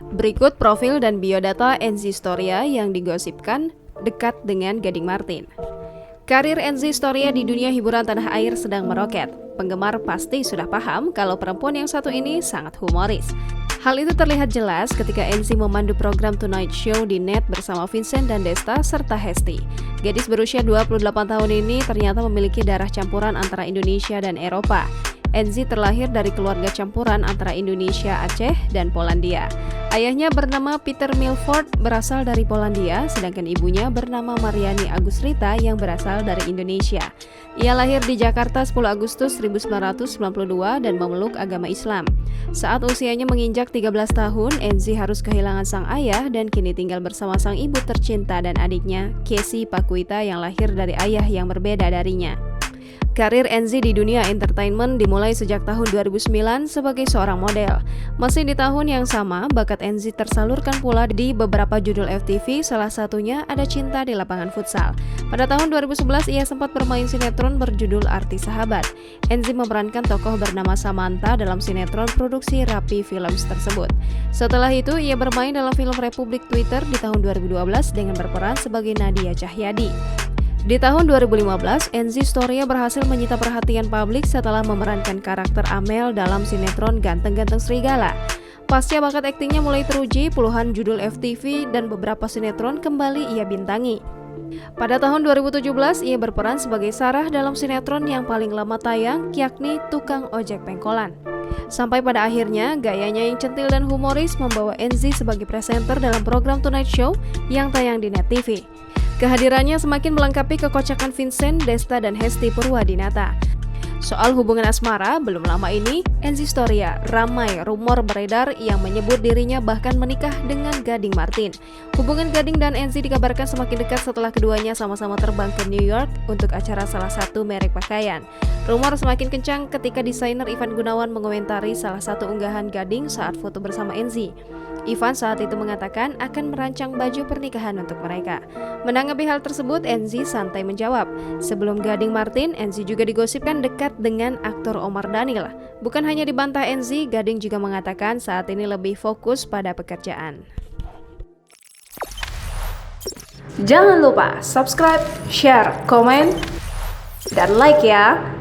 Berikut profil dan biodata Enzy Storia yang digosipkan dekat dengan Gading Martin. Karir Enzy Storia di dunia hiburan tanah air sedang meroket. Penggemar pasti sudah paham kalau perempuan yang satu ini sangat humoris. Hal itu terlihat jelas ketika Enzy memandu program Tonight Show di NET bersama Vincent dan Desta serta Hesti. Gadis berusia 28 tahun ini ternyata memiliki darah campuran antara Indonesia dan Eropa. Enzy terlahir dari keluarga campuran antara Indonesia, Aceh, dan Polandia. Ayahnya bernama Peter Milford berasal dari Polandia, sedangkan ibunya bernama Mariani Agusrita yang berasal dari Indonesia. Ia lahir di Jakarta 10 Agustus 1992 dan memeluk agama Islam. Saat usianya menginjak 13 tahun, Enzy harus kehilangan sang ayah dan kini tinggal bersama sang ibu tercinta dan adiknya, Casey Pakuita yang lahir dari ayah yang berbeda darinya. Karir Enzy di dunia entertainment dimulai sejak tahun 2009 sebagai seorang model. Masih di tahun yang sama, bakat Enzy tersalurkan pula di beberapa judul FTV, salah satunya Ada Cinta di Lapangan Futsal. Pada tahun 2011, ia sempat bermain sinetron berjudul Arti Sahabat. Enzy memerankan tokoh bernama Samantha dalam sinetron produksi Rapi Films tersebut. Setelah itu, ia bermain dalam film Republik Twitter di tahun 2012 dengan berperan sebagai Nadia Cahyadi. Di tahun 2015, Enzy Storia berhasil menyita perhatian publik setelah memerankan karakter Amel dalam sinetron Ganteng-Ganteng Serigala. Pasca bakat aktingnya mulai teruji, puluhan judul FTV dan beberapa sinetron kembali ia bintangi. Pada tahun 2017, ia berperan sebagai Sarah dalam sinetron yang paling lama tayang, yakni Tukang Ojek Pengkolan. Sampai pada akhirnya, gayanya yang centil dan humoris membawa Enzy sebagai presenter dalam program Tonight Show yang tayang di NET TV. Kehadirannya semakin melengkapi kekocakan Vincent, Desta, dan Hesti Purwadinata. Soal hubungan asmara, belum lama ini, Enzy Storia ramai rumor beredar yang menyebut dirinya bahkan menikah dengan Gading Martin. Hubungan Gading dan Enzy dikabarkan semakin dekat setelah keduanya sama-sama terbang ke New York untuk acara salah satu merek pakaian. Rumor semakin kencang ketika desainer Ivan Gunawan mengomentari salah satu unggahan Gading saat foto bersama Enzy. Ivan saat itu mengatakan akan merancang baju pernikahan untuk mereka. Menanggapi hal tersebut, Enzy santai menjawab, sebelum Gading Martin, Enzy juga digosipkan dekat dengan aktor Omar Daniel. Bukan hanya dibantah Enzy, Gading juga mengatakan saat ini lebih fokus pada pekerjaan. Jangan lupa subscribe, share, komen, dan like ya!